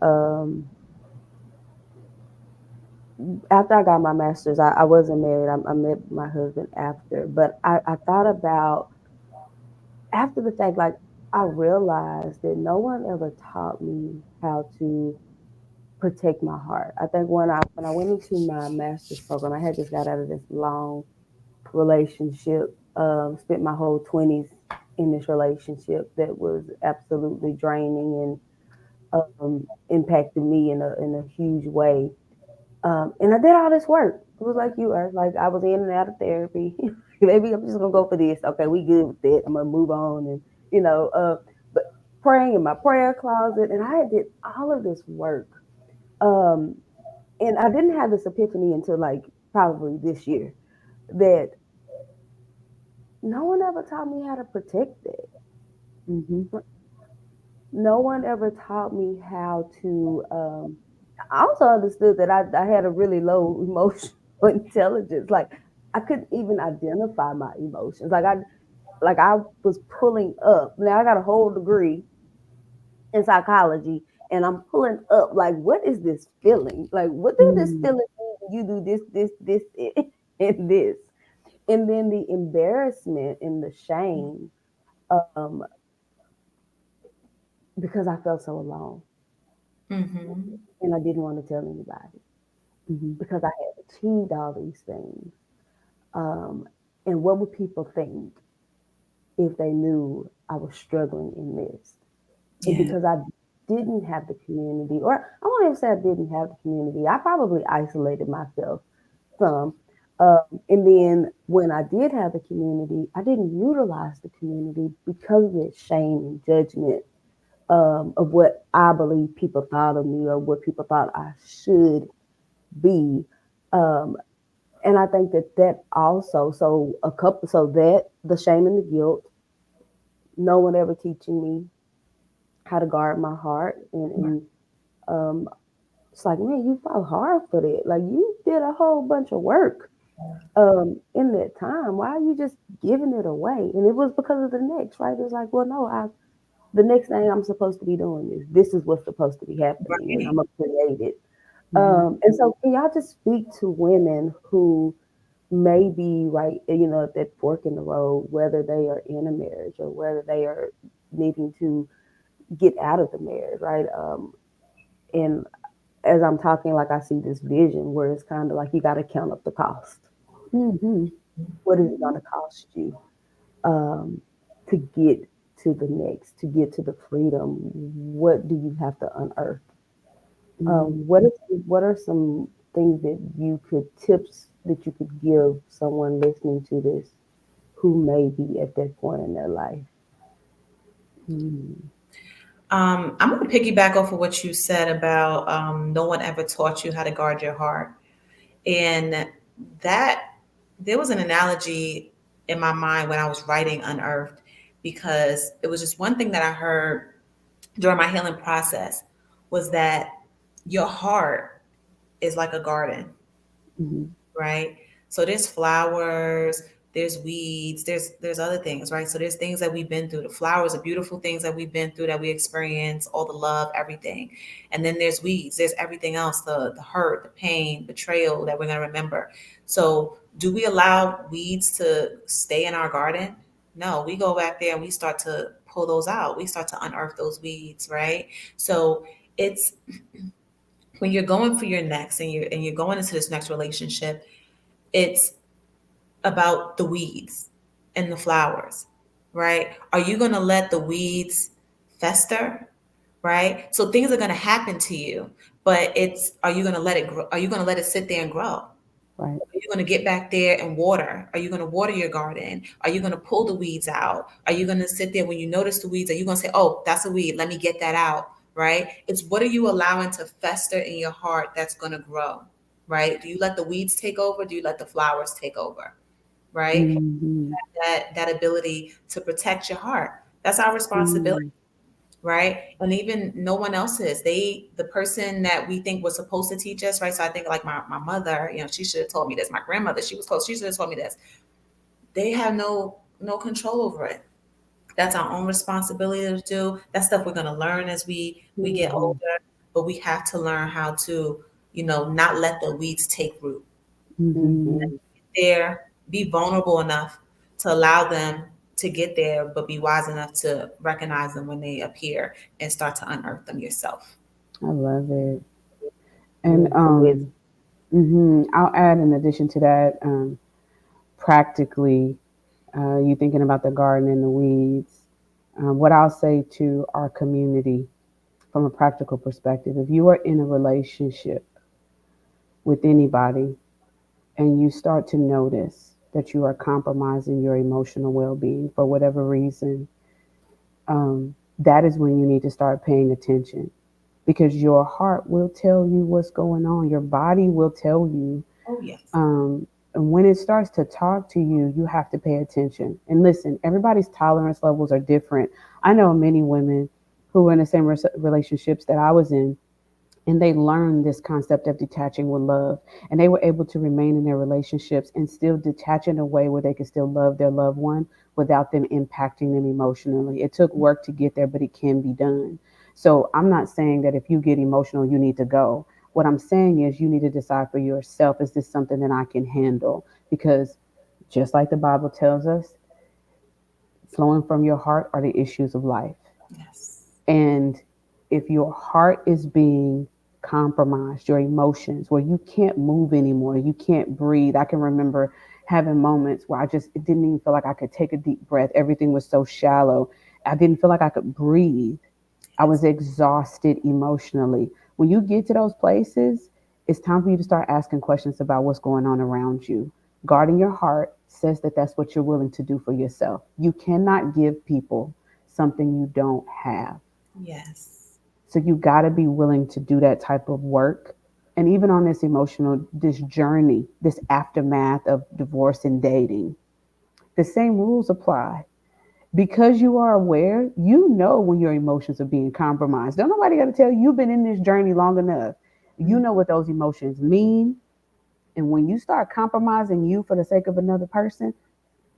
after I got my master's, I wasn't married. I met my husband after, but I thought about after the fact, like I realized that no one ever taught me how to protect my heart. I think when I went into my master's program, I had just got out of this long relationship, Spent my whole 20s in this relationship that was absolutely draining and impacted me in a huge way. And I did all this work. It was like you are. Like I was in and out of therapy. Maybe I'm just gonna go for this. Okay, we good with it. I'm gonna move on, and you know, but praying in my prayer closet, and I did all of this work. Um, and I didn't have this epiphany until like probably this year that no one ever taught me how to protect it. Mm-hmm. No one ever taught me how to. I also understood that I had a really low emotional intelligence. Like I couldn't even identify my emotions. Like I was pulling up. Now I got a whole degree in psychology, and I'm pulling up. Like, what is this feeling? Like, what does this Mm-hmm. feeling mean when you do this, and this? And then the embarrassment and the shame, um, because I felt so alone Mm-hmm. and I didn't want to tell anybody Mm-hmm. because I had achieved all these things. Um, and what would people think if they knew I was struggling in this? And Yeah. because I didn't have the community, or I won't even say I didn't have the community, I probably isolated myself some. And then when I did have the community, I didn't utilize the community because of the shame and judgment of what I believe people thought of me or what people thought I should be. Um, and I think that that also, so that the shame and the guilt, no one ever teaching me how to guard my heart, and um, it's like, man, you fought hard for that. Like you did a whole bunch of work in that time. Why are you just giving it away? And it was because of the next, right? It was like, well, no, the next thing I'm supposed to be doing is this is what's supposed to be happening, and I'm Right. gonna create it. Mm-hmm. And so, can y'all just speak to women who may be right, at that fork in the road, whether they are in a marriage or whether they are needing to get out of the marriage, right? And as I'm talking, like I see this vision where it's kind of like you got to count up the cost. Mm-hmm. What is it going to cost you um, to get to the next, to get to the freedom? What do you have to unearth? Mm-hmm. What are some things that you could tips that you could give someone listening to this who may be at that point in their life? Mm-hmm. I'm going to piggyback off of what you said about no one ever taught you how to guard your heart. And that there was an analogy in my mind when I was writing Unearthed, because it was just one thing that I heard during my healing process was that your heart is like a garden, Mm-hmm. right? So there's flowers, there's weeds, there's other things, right? So there's things that we've been through. The flowers are beautiful things that we've been through, that we experience, all the love, everything. And then there's weeds, there's everything else, the hurt, the pain, betrayal that we're gonna remember. So do we allow weeds to stay in our garden? No, we go back there and we start to pull those out. We start to unearth those weeds, right? So it's when you're going for your next and you're going into this next relationship, it's about the weeds and the flowers, right? Are you going to let the weeds fester, right? So things are going to happen to you, but it's are you going to let it grow? Are you going to let it sit there and grow? Right. Are you going to get back there and water? Are you going to water your garden? Are you going to pull the weeds out? Are you going to sit there when you notice the weeds? Are you going to say, "Oh, that's a weed. Let me get that out." Right? It's what are you allowing to fester in your heart that's going to grow, right? Do you let the weeds take over? Do you let the flowers take over? Right? Mm-hmm. That ability to protect your heart. That's our responsibility, Mm-hmm. right? And even no one else's. The person that we think was supposed to teach us, right? So I think like my mother, she should have told me this. My grandmother, she was close. She should have told me this. They have no control over it. That's our own responsibility to do. That's stuff we're gonna learn as we get Mm-hmm. older. But we have to learn how to, not let the weeds take root. Mm-hmm. Mm-hmm. There, be vulnerable enough to allow them to get there, but be wise enough to recognize them when they appear and start to unearth them yourself. I love it. And Yeah, some wisdom. I'll add in addition to that, practically. You thinking about the garden and the weeds. What I'll say to our community from a practical perspective, if you are in a relationship with anybody and you start to notice that you are compromising your emotional well being for whatever reason, that is when you need to start paying attention because your heart will tell you what's going on. Your body will tell you. Oh, yes. And when it starts to talk to you, you have to pay attention. And listen, everybody's tolerance levels are different. I know many women who were in the same relationships that I was in, and they learned this concept of detaching with love, and they were able to remain in their relationships and still detach in a way where they could still love their loved one without them impacting them emotionally. It took work to get there, but it can be done. So I'm not saying that if you get emotional you need to go. What I'm saying is you need to decide for yourself, is this something that I can handle? Because just like the Bible tells us, flowing from your heart are the issues of life. Yes. And if your heart is being compromised, your emotions, where you can't move anymore, you can't breathe. I can remember having moments where it didn't even feel like I could take a deep breath. Everything was so shallow. I didn't feel like I could breathe. I was exhausted emotionally. When you get to those places, it's time for you to start asking questions about what's going on around you. Guarding your heart says that that's what you're willing to do for yourself. You cannot give people something you don't have. Yes. So you got to be willing to do that type of work. And even on this journey, this aftermath of divorce and dating, the same rules apply. Because you are aware, you know when your emotions are being compromised. Don't nobody got to tell you, you've been in this journey long enough. You know what those emotions mean. And when you start compromising you for the sake of another person,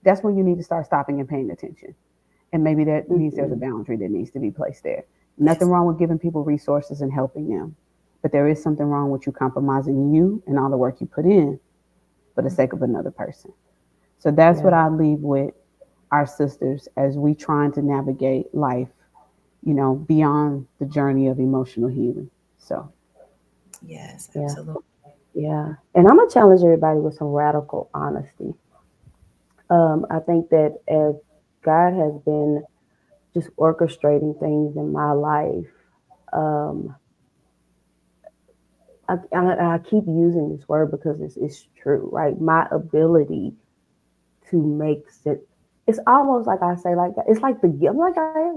that's when you need to start stopping and paying attention. And maybe that means there's a Mm-hmm. boundary that needs to be placed there. Nothing Yes. wrong with giving people resources and helping them. But there is something wrong with you compromising you and all the work you put in for the sake of another person. So that's what Yeah. I leave with our sisters as we trying to navigate life, beyond the journey of emotional healing. So, Yes, Yeah. absolutely. Yeah. And I'm gonna challenge everybody with some radical honesty. I think that as God has been just orchestrating things in my life, um, I keep using this word because it's true, right? My ability to make sense. It's almost like I say, like it's like the gift. I'm like,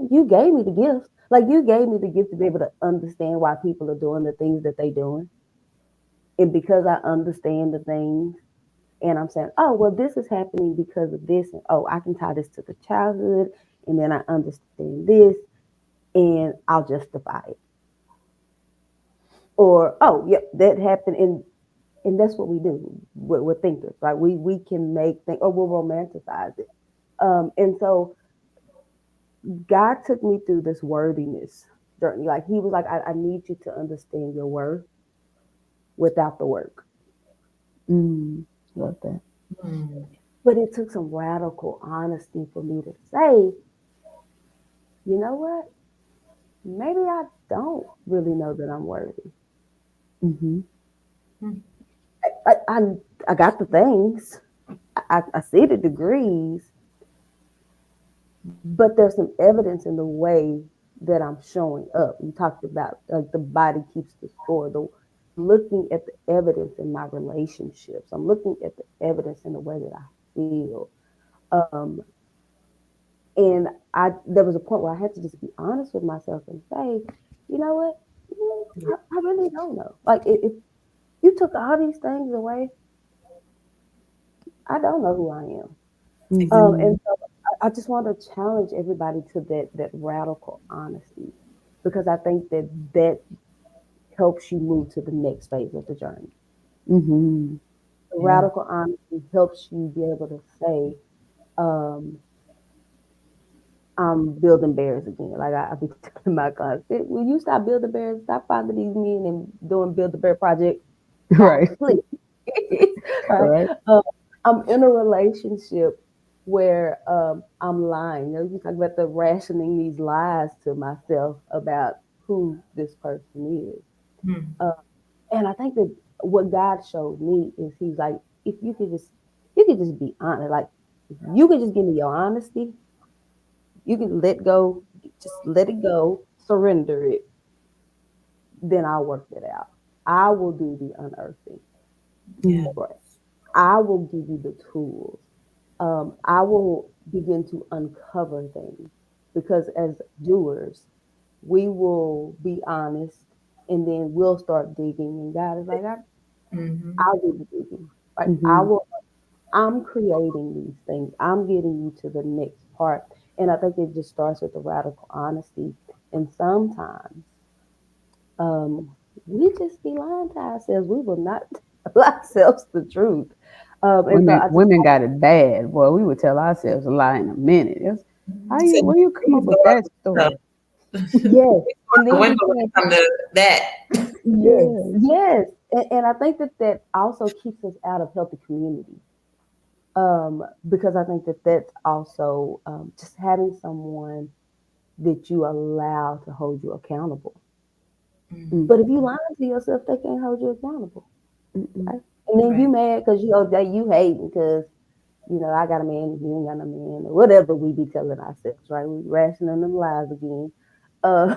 you gave me the gifts. Like you gave me the gift to be able to understand why people are doing the things that they doing, and because I understand the things, and I'm saying, oh, well, this is happening because of this, and oh, I can tie this to the childhood, and then I understand this, and I'll justify it. Or, oh, yep, that happened, and that's what we do. We're thinkers, right? We can make things, or we'll romanticize it. And so God took me through this worthiness journey. Like He was like, I need you to understand your worth without the work. mm, love that. Mm. But it took some radical honesty for me to say, you know what? Maybe I don't really know that I'm worthy. Mm-hmm. Mm. I got the things. I see the degrees, but there's some evidence in the way that I'm showing up. You talked about like the body keeps the score. The looking at the evidence in my relationships. I'm looking at the evidence in the way that I feel. Um, and I there was a point where I had to just be honest with myself and say, you know what? I really don't know. Like if you took all these things away, I don't know who I am. Mm-hmm. And so I just want to challenge everybody to that radical honesty because I think that helps you move to the next phase of the journey. Mm-hmm. The Yeah. radical honesty helps you be able to say, um, I'm building bears again. Like I be telling my clients, will you stop building bears? Stop finding these men and doing build a bear project. Stop, Right. please. Right? Right. Um, I'm in a relationship where I'm lying. You know, you talk about the rationing these lies to myself about who this person is. Mm. Uh, and I think that what God showed me is He's like, if you could just be honest, like If you can just give me your honesty, you can let go, just let it go, surrender it, then I'll work it out. I will do the unearthing. Yeah. Mm. Right. I will give you the tools. I will begin to uncover things because as doers, we will be honest and then we'll start digging. And God is like, Mm-hmm. I'll do the digging. Like I Mhm. will. I'm creating these things. I'm getting you to the next part. And I think it just starts with the radical honesty. And sometimes um, we just be lying to ourselves. We will not tell ourselves the truth. And so Women I just, women got it bad. Boy, we would tell ourselves a lie in a minute. It's, how So you where you come up with that so, story? yes. And the then window we when it can't, come to that. yes, Yeah. yes. And I think that that also keeps us out of healthy community. Because I think that that's also just having someone that you allow to hold you accountable. Mm-hmm. Mm, But if you lie to yourself, they can't hold you accountable. mm-mm. Right? And then you Right. mad because you hate because I got a man, you ain't got no man, or whatever we be telling ourselves, right? We rationing them lies again. Uh,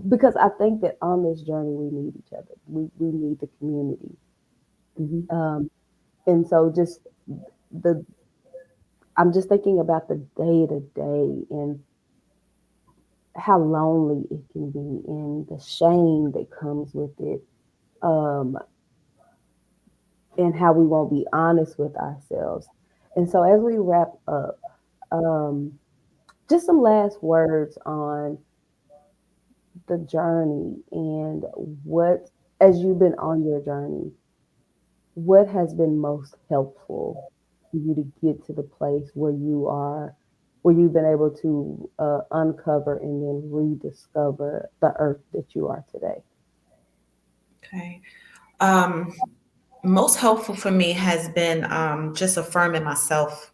because I think that on this journey we need each other. We need the community. Mhm. Um, and so just the I'm just thinking about the day to day and how lonely it can be and the shame that comes with it. Um, and how we won't be honest with ourselves. And so as we wrap up, um, just some last words on the journey and what, as you've been on your journey, what has been most helpful for you to get to the place where you are, where you've been able to uncover and then rediscover the earth that you are today? Okay. Um, Most helpful for me has been just affirming myself,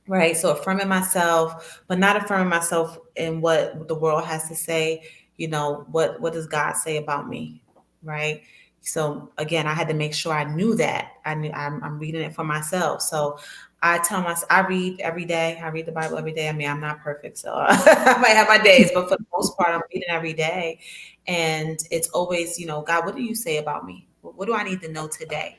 right? So affirming myself, but not affirming myself in what the world has to say. What does God say about me, right? So again, I had to make sure I knew that. I'm reading it for myself. So I tell myself I read every day. I read the Bible every day. I mean, I'm not perfect, so I might have my days, but for the most part, I'm reading every day. And it's always, God, what do you say about me? What do I need to know today?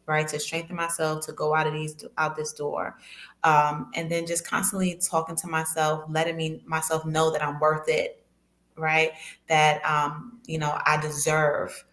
Right, to strengthen myself to go out this door, and then just constantly talking to myself, letting me myself know that I'm worth it, right? That I deserve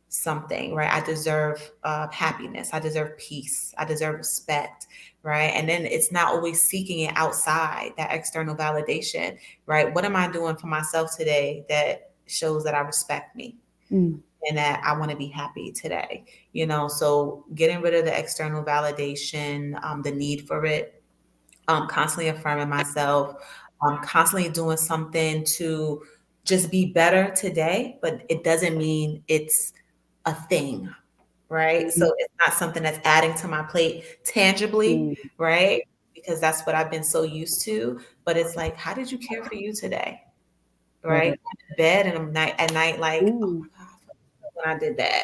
something, right? I deserve happiness, I deserve peace, I deserve respect, right? And then it's not always seeking it outside, that external validation, right? What am I doing for myself today that shows that I respect me? Mm. And that I want to be happy today, so getting rid of the external validation, the need for it, constantly affirming myself, constantly doing something to just be better today, but it doesn't mean it's a thing, right? Mhm. So it's not something that's adding to my plate tangibly, Mm, right? Because that's what I've been so used to. But it's like, how did you care for you today, Love right? it. Going to bed and I'm at night like, oh mm, my God, I felt so good when I did that,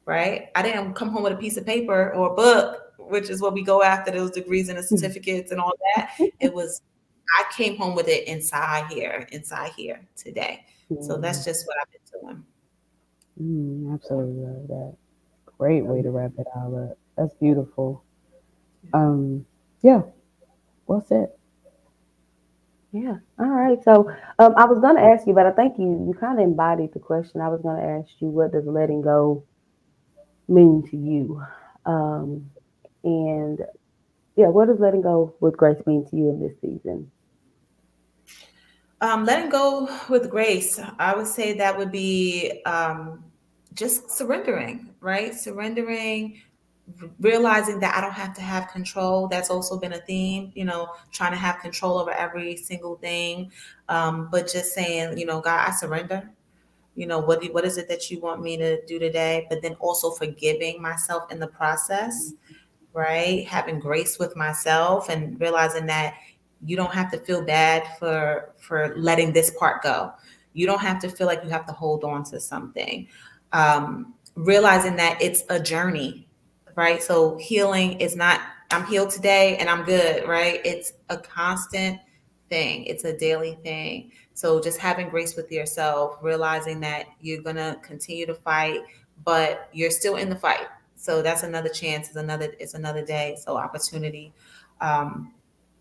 right? I didn't come home with a piece of paper or a book, which is what we go after, those degrees and the Mm. certificates and all that. It was, I came home with it inside here today. So mm. that's just what I've been doing. Mm, absolutely love that. Great way to wrap it all up. That's beautiful. Um, yeah, well said. Yeah. All right. So I was going to ask you, but I think you kind of embodied the question. I was going to ask you, what does letting go mean to you? Um, and yeah, what does letting go with grace mean to you in this season? Letting go with grace, I would say that would be just surrendering, right? Surrendering, realizing that I don't have to have control. That's also been a theme, trying to have control over every single thing. But just saying, God, I surrender. What is it that you want me to do today? But then also forgiving myself in the process, right? Having grace with myself and realizing that you don't have to feel bad for letting this part go. You don't have to feel like you have to hold on to something. Realizing that it's a journey, right? So healing is not I'm healed today and I'm good, right? It's a constant thing. It's a daily thing. So just having grace with yourself, realizing that you're gonna continue to fight, but you're still in the fight. So that's another chance. It's another day. So opportunity. Um,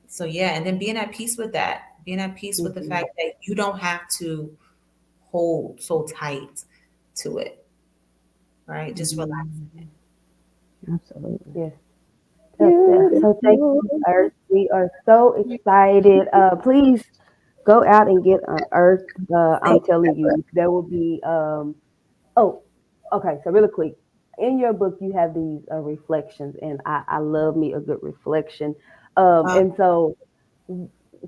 so yeah, and then being at peace with that, being at peace with the Mhm. fact that you don't have to hold so tight to it, right? Just relax. Mhm. Absolutely. Yes. So thank Beautiful. you, Earth. We are so excited. Please go out and get Unearthed. I'm Thank telling you, there will be. Oh, okay. So really quick, in your book, you have these reflections, and I love me a good reflection. you. And so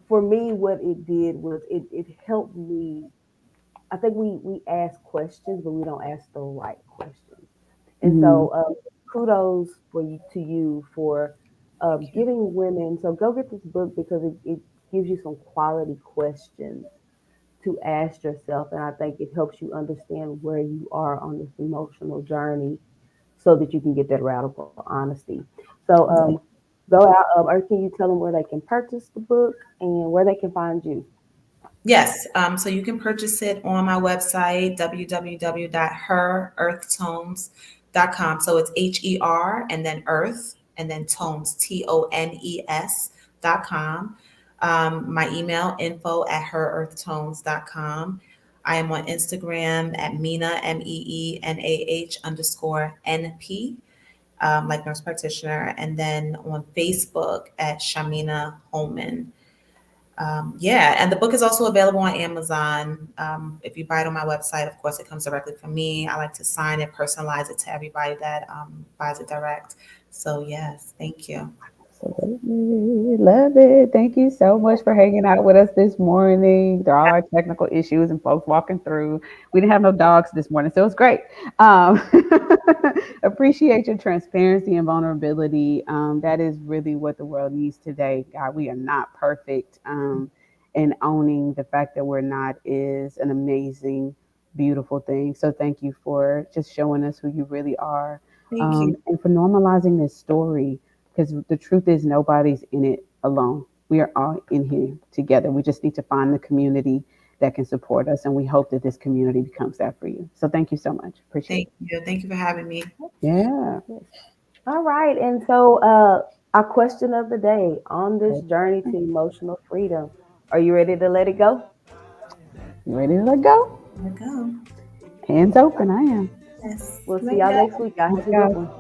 for me, what it did was it helped me. I think we ask questions, but we don't ask the right questions. And Mhm. so, kudos for you to you for Thank you. giving women. So go get this book because it gives you some quality questions to ask yourself, and I think it helps you understand where you are on this emotional journey, so that you can get that radical honesty. So, go out. Or can you tell them where they can purchase the book and where they can find you? Yes, so you can purchase it on my website, www.herearthtones.com. So it's HER and then earth and then tones, TONES.com. My email, info@herearthtones.com. I am on Instagram at Meena, MEENAH_NP, like nurse practitioner, and then on Facebook at Shameenah Holman. Yeah, and the book is also available on Amazon. If you buy it on my website, of course, it comes directly from me. I like to sign it, personalize it to everybody that buys it direct. So, yes, thank you. Absolutely. Love it. Thank you so much for hanging out with us this morning. There are all our technical issues and folks walking through. We didn't have no dogs this morning, so it was great. Um, appreciate your transparency and vulnerability. That is really what the world needs today. God, we are not perfect. And owning the fact that we're not is an amazing, beautiful thing. So thank you for just showing us who you really are, Thank you. and for normalizing this story, because the truth is nobody's in it alone. We are all in here together. We just need to find the community that can support us, and we hope that this community becomes that for you. So thank you so much. Appreciate Thank it. you. Thank you for having me. Yeah. Yes. All right. And so, our question of the day on this journey to emotional freedom: are you ready to let it go? You ready to let go? Let go. Hands open. I am. Yes. We'll see Let y'all go. next week. Y'all have a good God. one.